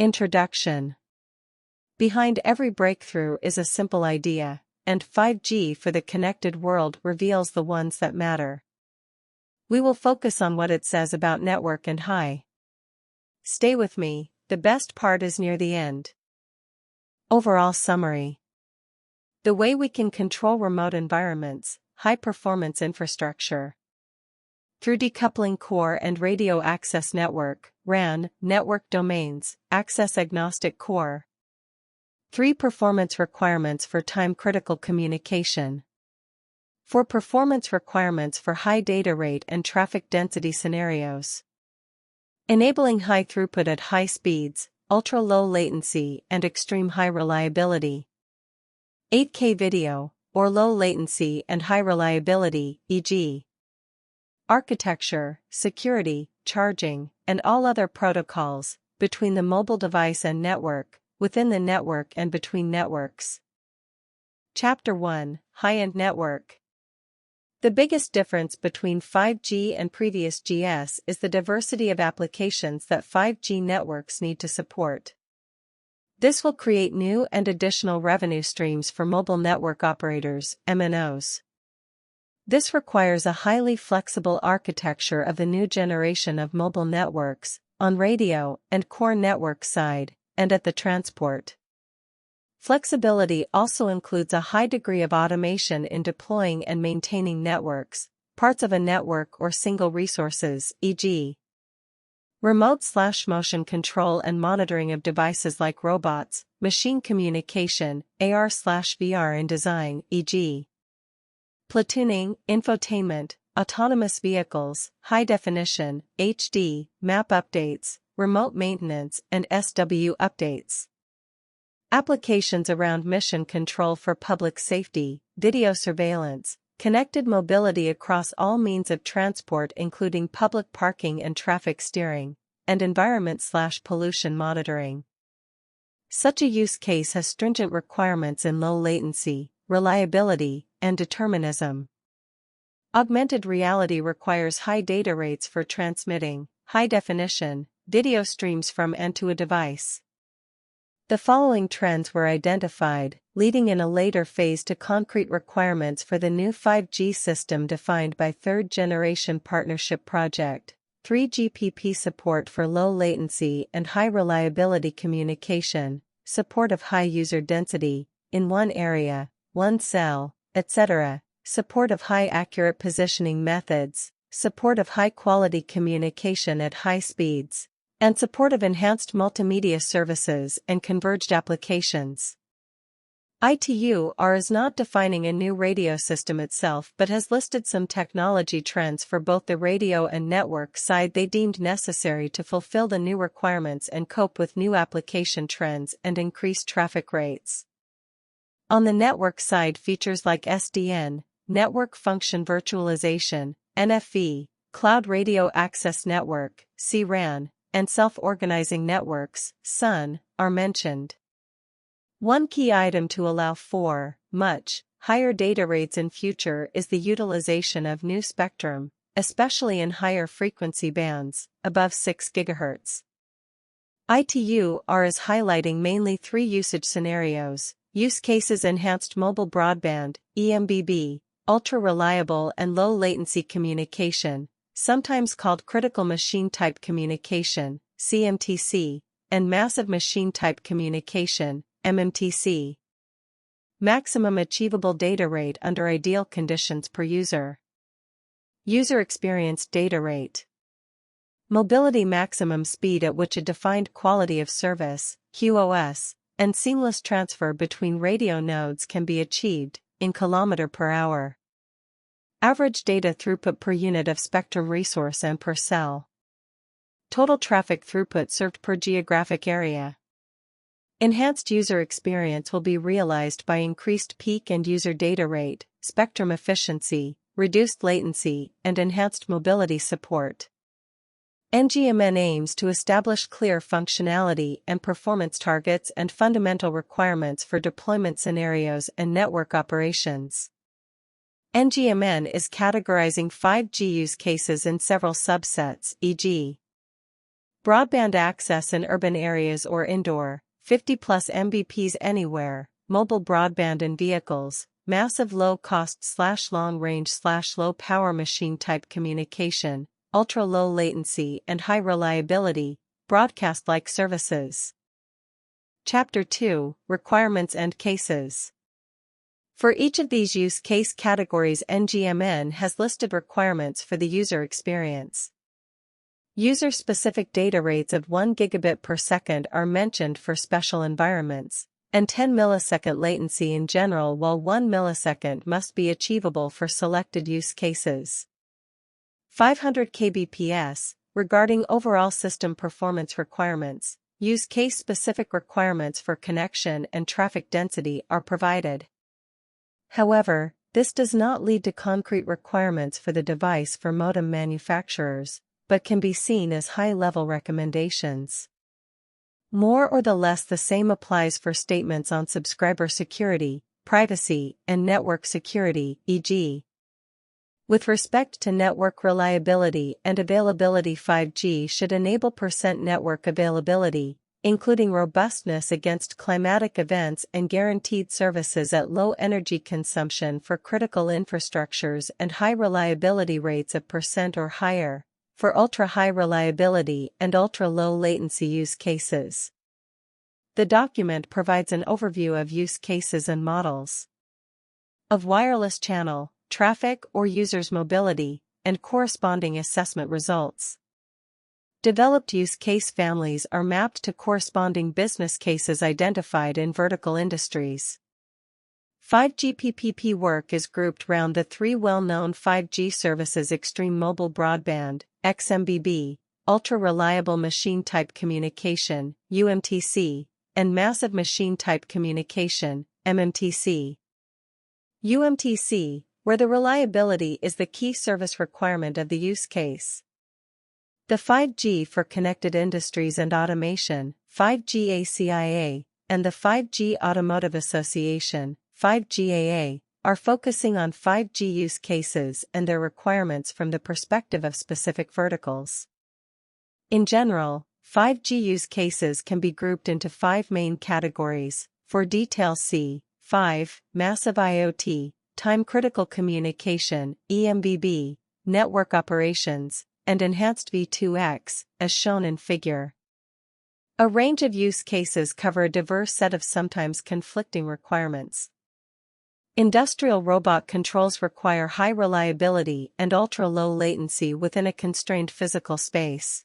Introduction. Behind every breakthrough is a simple idea, and 5G for the connected world reveals the ones that matter. We will focus on what it says about network and high. Stay with me, the best part is near the end. Overall summary. The way we can control remote environments, high-performance infrastructure. Through decoupling core and radio access network, RAN, network domains, access-agnostic core. 3 performance requirements for time-critical communication. 4 performance requirements for high data rate and traffic density scenarios. Enabling high throughput at high speeds, ultra-low latency and extreme high reliability. 8K video, or low latency and high reliability, e.g. architecture, security, charging, and all other protocols, between the mobile device and network, within the network and between networks. Chapter 1, High-End Network. The biggest difference between 5G and previous GS is the diversity of applications that 5G networks need to support. This will create new and additional revenue streams for mobile network operators, MNOs. This requires a highly flexible architecture of the new generation of mobile networks, on radio and core network side, and at the transport. Flexibility also includes a high degree of automation in deploying and maintaining networks, parts of a network or single resources, e.g. remote/motion control and monitoring of devices like robots, machine communication, AR/VR in design, e.g. platooning, infotainment, autonomous vehicles, high definition, HD, map updates, remote maintenance and SW updates. Applications around mission control for public safety, video surveillance, connected mobility across all means of transport including public parking and traffic steering, and environment/pollution monitoring. Such a use case has stringent requirements in low latency, reliability, and determinism. Augmented reality requires high data rates for transmitting high-definition video streams from and to a device. The following trends were identified, leading in a later phase to concrete requirements for the new 5G system defined by third-generation partnership project. 3GPP support for low latency and high reliability communication, support of high user density, in one area, one cell, etc., support of high accurate positioning methods, support of high quality communication at high speeds, and support of enhanced multimedia services and converged applications. ITU-R is not defining a new radio system itself but has listed some technology trends for both the radio and network side they deemed necessary to fulfill the new requirements and cope with new application trends and increased traffic rates. On the network side, features like SDN, Network Function Virtualization, NFV, Cloud Radio Access Network, CRAN, and Self-Organizing Networks, SUN, are mentioned. One key item to allow for much higher data rates in future is the utilization of new spectrum, especially in higher frequency bands, above 6 GHz. ITU-R is highlighting mainly 3 usage scenarios: use cases enhanced mobile broadband, EMBB, ultra-reliable and low-latency communication, sometimes called critical machine-type communication, CMTC, and massive machine-type communication, MMTC. Maximum achievable data rate under ideal conditions per user. User experience data rate. Mobility maximum speed at which a defined quality of service, QoS, and seamless transfer between radio nodes can be achieved, in km per hour. Average data throughput per unit of spectrum resource and per cell. Total traffic throughput served per geographic area. Enhanced user experience will be realized by increased peak and user data rate, spectrum efficiency, reduced latency, and enhanced mobility support. NGMN aims to establish clear functionality and performance targets and fundamental requirements for deployment scenarios and network operations. NGMN is categorizing 5G use cases in several subsets, e.g. Broadband access in urban areas or indoor, 50 plus Mbps anywhere, mobile broadband in vehicles, massive low-cost/long range/low power machine type communication, ultra-low latency and high reliability, broadcast-like services. Chapter 2, Requirements and Cases. For each of these use case categories, NGMN has listed requirements for the user experience. User-specific data rates of 1 gigabit per second are mentioned for special environments, and 10 millisecond latency in general, while 1 millisecond must be achievable for selected use cases. 500 kbps, regarding overall system performance requirements, use case-specific requirements for connection and traffic density are provided. However, this does not lead to concrete requirements for the device for modem manufacturers, but can be seen as high-level recommendations. More or less the same applies for statements on subscriber security, privacy, and network security, e.g. With respect to network reliability and availability, 5G should enable % network availability, including robustness against climatic events and guaranteed services at low energy consumption for critical infrastructures, and high reliability rates of % or higher for ultra-high reliability and ultra-low latency use cases. The document provides an overview of use cases and models of wireless channel, traffic or users' mobility, and corresponding assessment results. Developed use case families are mapped to corresponding business cases identified in vertical industries. 5G PPP work is grouped round the three well-known 5G services: Extreme Mobile Broadband, XMBB, Ultra-Reliable Machine Type Communication, UMTC, and Massive Machine Type Communication, MMTC. UMTC, where the reliability is the key service requirement of the use case. The 5G for Connected Industries and Automation, 5G ACIA, and the 5G Automotive Association, 5GAA, are focusing on 5G use cases and their requirements from the perspective of specific verticals. In general, 5G use cases can be grouped into 5 main categories. For detail see 5, Massive IoT, Time-Critical Communication, EMBB, Network Operations, and Enhanced V2X, as shown in figure. A range of use cases cover a diverse set of sometimes conflicting requirements. Industrial robot controls require high reliability and ultra-low latency within a constrained physical space.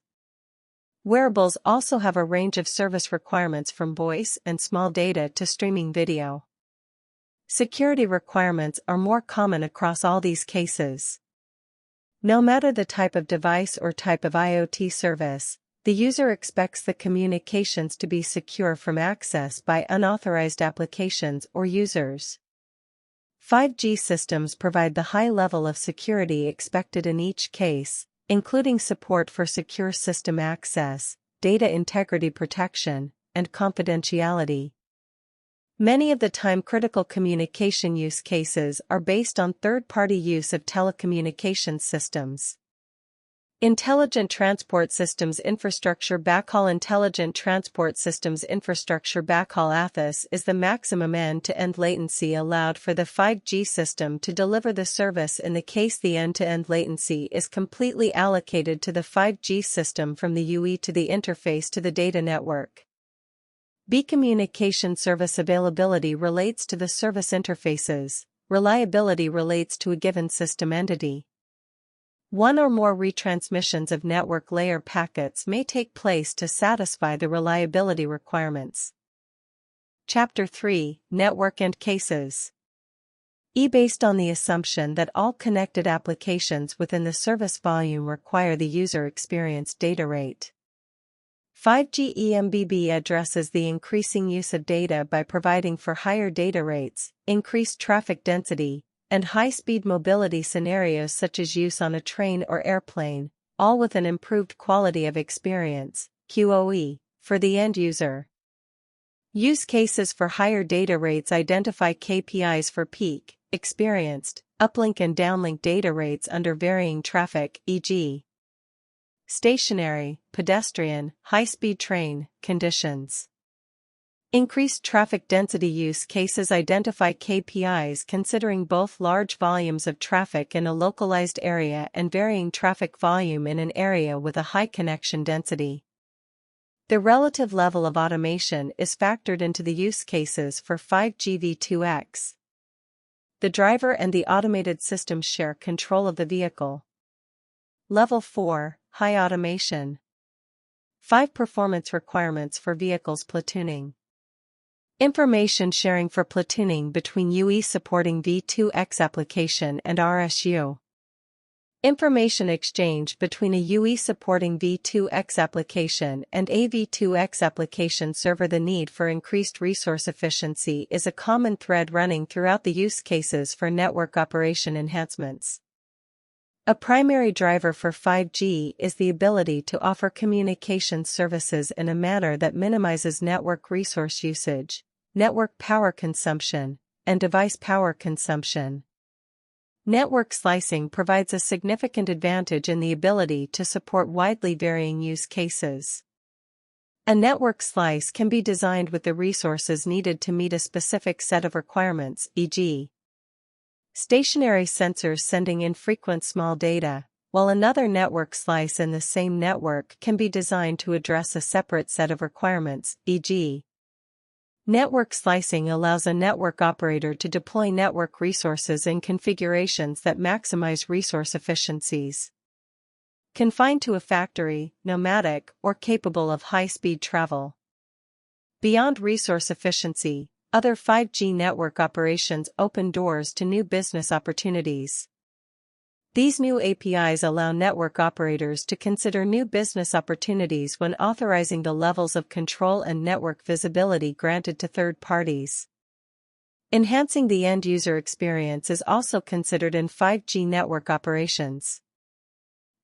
Wearables also have a range of service requirements, from voice and small data to streaming video. Security requirements are more common across all these cases. No matter the type of device or type of IoT service, the user expects the communications to be secure from access by unauthorized applications or users. 5G systems provide the high level of security expected in each case, including support for secure system access, data integrity protection, and confidentiality. Many of the time-critical communication use cases are based on third-party use of telecommunications systems. Intelligent Transport Systems Infrastructure Backhaul. Intelligent Transport Systems Infrastructure Backhaul (ATHIS) is the maximum end-to-end latency allowed for the 5G system to deliver the service in the case the end-to-end latency is completely allocated to the 5G system from the UE to the interface to the data network. B. Communication service availability relates to the service interfaces, reliability relates to a given system entity. One or more retransmissions of network layer packets may take place to satisfy the reliability requirements. Chapter 3, Network and Cases. Based on the assumption that all connected applications within the service volume require the user experience data rate. 5G EMBB addresses the increasing use of data by providing for higher data rates, increased traffic density, and high-speed mobility scenarios such as use on a train or airplane, all with an improved quality of experience, QoE, for the end user. Use cases for higher data rates identify KPIs for peak, experienced, uplink and downlink data rates under varying traffic, e.g. stationary, pedestrian, high-speed train, conditions. Increased traffic density use cases identify KPIs considering both large volumes of traffic in a localized area and varying traffic volume in an area with a high connection density. The relative level of automation is factored into the use cases for 5G V2X. The driver and the automated system share control of the vehicle. Level 4, High Automation. 5 Performance requirements for vehicles platooning. Information sharing for platooning between UE supporting V2X application and RSU. Information exchange between a UE supporting V2X application and a V2X application server. The need for increased resource efficiency is a common thread running throughout the use cases for network operation enhancements. A primary driver for 5G is the ability to offer communication services in a manner that minimizes network resource usage, network power consumption, and device power consumption. Network slicing provides a significant advantage in the ability to support widely varying use cases. A network slice can be designed with the resources needed to meet a specific set of requirements, e.g., stationary sensors sending infrequent small data, while another network slice in the same network can be designed to address a separate set of requirements, e.g., network slicing allows a network operator to deploy network resources in configurations that maximize resource efficiencies. Confined to a factory, nomadic, or capable of high-speed travel. Beyond resource efficiency, other 5G network operations open doors to new business opportunities. These new APIs allow network operators to consider new business opportunities when authorizing the levels of control and network visibility granted to third parties. Enhancing the end-user experience is also considered in 5G network operations.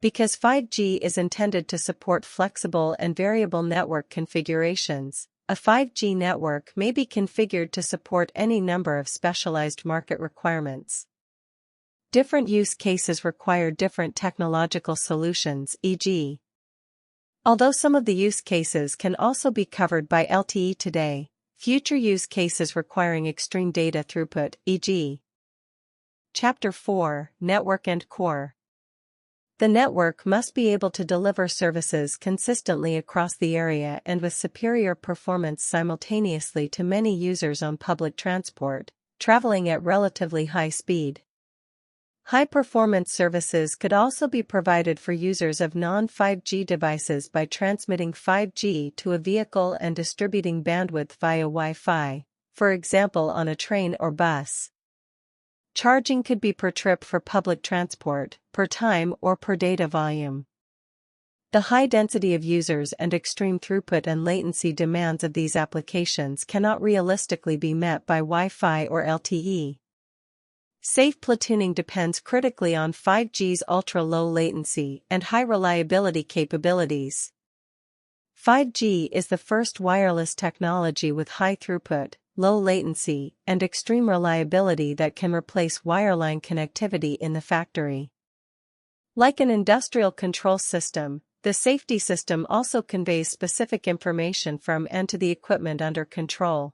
Because 5G is intended to support flexible and variable network configurations, a 5G network may be configured to support any number of specialized market requirements. Different use cases require different technological solutions, e.g., although some of the use cases can also be covered by LTE today, future use cases requiring extreme data throughput, e.g. Chapter 4, Network and Core. The network must be able to deliver services consistently across the area and with superior performance simultaneously to many users on public transport, traveling at relatively high speed. High-performance services could also be provided for users of non-5G devices by transmitting 5G to a vehicle and distributing bandwidth via Wi-Fi, for example on a train or bus. Charging could be per trip for public transport, per time or per data volume. The high density of users and extreme throughput and latency demands of these applications cannot realistically be met by Wi-Fi or LTE. Safe platooning depends critically on 5G's ultra-low latency and high reliability capabilities. 5G is the first wireless technology with high throughput, low latency, and extreme reliability that can replace wireline connectivity in the factory. Like an industrial control system, the safety system also conveys specific information from and to the equipment under control.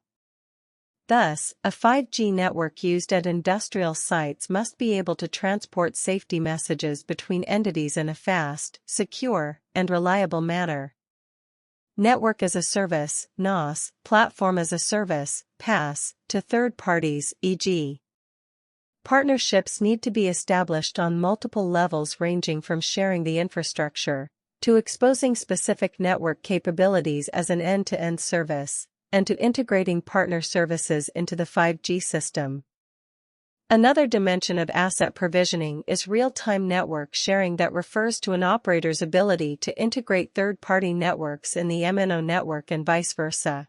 Thus, a 5G network used at industrial sites must be able to transport safety messages between entities in a fast, secure, and reliable manner. Network as a Service, NaaS, Platform as a Service, PaaS, to third parties, e.g. Partnerships need to be established on multiple levels ranging from sharing the infrastructure, to exposing specific network capabilities as an end-to-end service, and to integrating partner services into the 5G system. Another dimension of asset provisioning is real-time network sharing that refers to an operator's ability to integrate third-party networks in the MNO network and vice versa.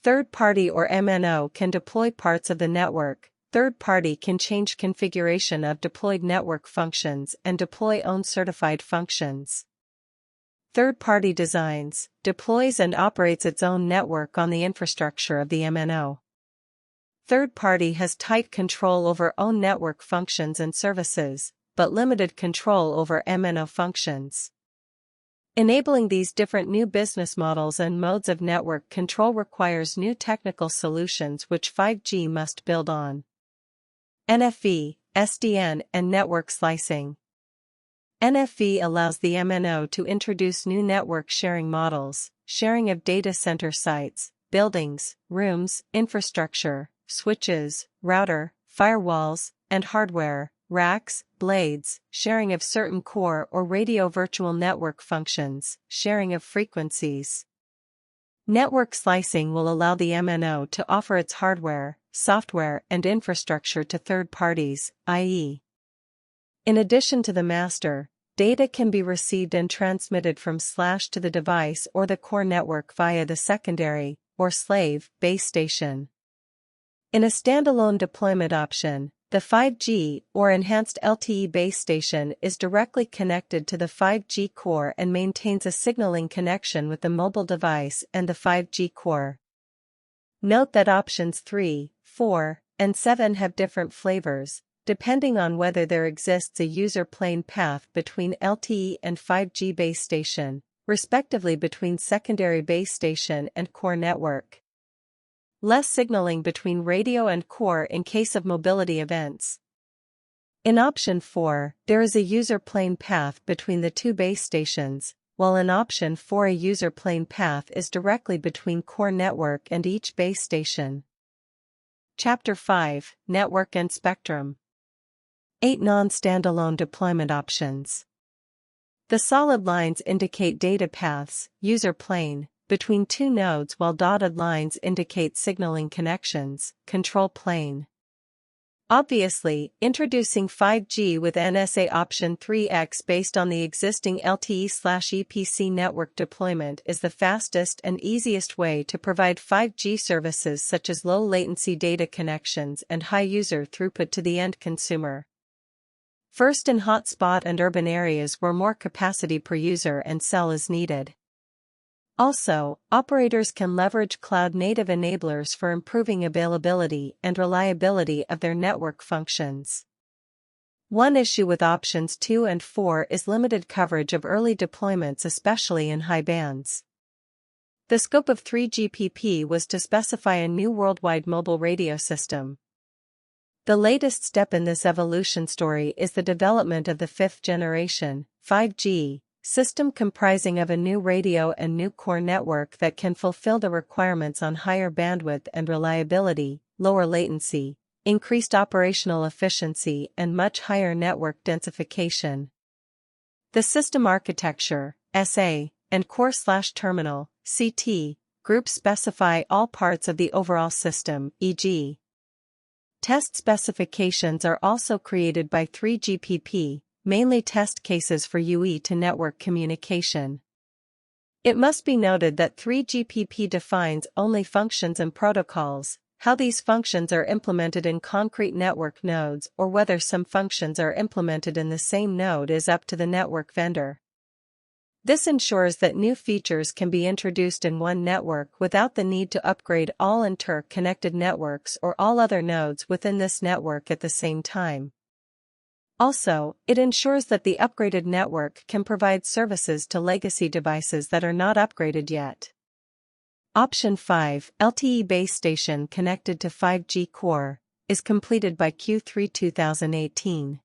Third-party or MNO can deploy parts of the network, third-party can change configuration of deployed network functions and deploy own certified functions. Third-party designs, deploys and operates its own network on the infrastructure of the MNO. Third-party has tight control over own network functions and services, but limited control over MNO functions. Enabling these different new business models and modes of network control requires new technical solutions which 5G must build on. NFV, SDN, and network slicing. NFV allows the MNO to introduce new network sharing models, sharing of data center sites, buildings, rooms, infrastructure, switches, router, firewalls, and hardware, racks, blades, sharing of certain core or radio virtual network functions, sharing of frequencies. Network slicing will allow the MNO to offer its hardware, software, and infrastructure to third parties, i.e., in addition to the master, data can be received and transmitted from slash to the device or the core network via the secondary, or slave, base station. In a standalone deployment option, the 5G or enhanced LTE base station is directly connected to the 5G core and maintains a signaling connection with the mobile device and the 5G core. Note that options 3, 4, and 7 have different flavors, depending on whether there exists a user plane path between LTE and 5G base station, respectively between secondary base station and core network. Less signaling between radio and core in case of mobility events. In option 4, there is a user plane path between the two base stations, while in option 4 a user plane path is directly between core network and each base station. Chapter 5, Network and Spectrum. 8 non-standalone deployment options. The solid lines indicate data paths, user plane, between two nodes while dotted lines indicate signaling connections, control plane. Obviously, introducing 5G with NSA option 3X based on the existing LTE/EPC network deployment is the fastest and easiest way to provide 5G services such as low latency data connections and high user throughput to the end consumer. First in hotspot and urban areas where more capacity per user and cell is needed. Also, operators can leverage cloud-native enablers for improving availability and reliability of their network functions. One issue with options 2 and 4 is limited coverage of early deployments, especially in high bands. The scope of 3GPP was to specify a new worldwide mobile radio system. The latest step in this evolution story is the development of the 5th generation, 5G, system comprising of a new radio and new core network that can fulfill the requirements on higher bandwidth and reliability, lower latency, increased operational efficiency and much higher network densification. The system architecture, SA, and core/terminal, CT, groups specify all parts of the overall system, e.g., test specifications are also created by 3GPP, mainly test cases for UE to network communication. It must be noted that 3GPP defines only functions and protocols. How these functions are implemented in concrete network nodes or whether some functions are implemented in the same node is up to the network vendor. This ensures that new features can be introduced in one network without the need to upgrade all inter-connected networks or all other nodes within this network at the same time. Also, it ensures that the upgraded network can provide services to legacy devices that are not upgraded yet. Option 5, LTE base station connected to 5G core, is completed by Q3 2018.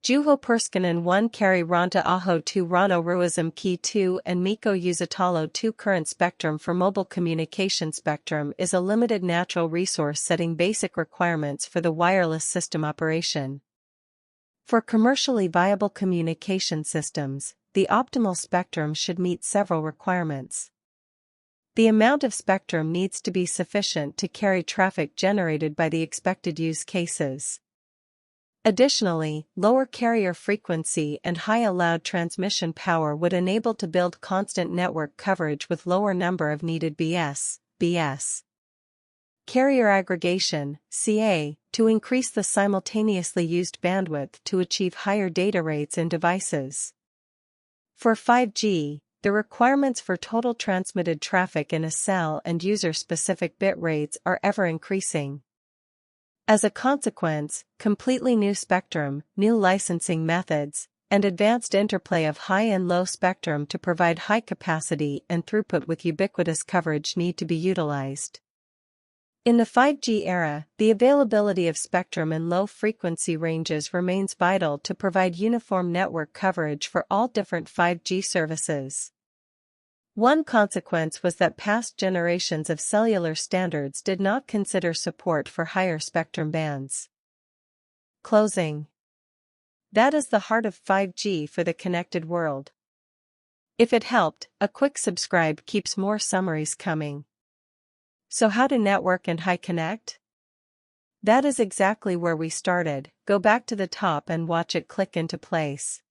Juho Perskinen 1 Kari Ranta Aho 2 Rano Ruism Key 2 and Mikko Uusitalo 2 Current spectrum for mobile communication spectrum is a limited natural resource setting basic requirements for the wireless system operation. For commercially viable communication systems, the optimal spectrum should meet several requirements. The amount of spectrum needs to be sufficient to carry traffic generated by the expected use cases. Additionally, lower carrier frequency and high allowed transmission power would enable to build constant network coverage with lower number of needed BS. Carrier aggregation, CA, to increase the simultaneously used bandwidth to achieve higher data rates in devices. For 5G, the requirements for total transmitted traffic in a cell and user-specific bit rates are ever increasing. As a consequence, completely new spectrum, new licensing methods, and advanced interplay of high and low spectrum to provide high capacity and throughput with ubiquitous coverage need to be utilized. In the 5G era, the availability of spectrum in low frequency ranges remains vital to provide uniform network coverage for all different 5G services. One consequence was that past generations of cellular standards did not consider support for higher spectrum bands. Closing. That is the heart of 5G for the connected world. If it helped, a quick subscribe keeps more summaries coming. So how to network and high connect? That is exactly where we started. Go back to the top and watch it click into place.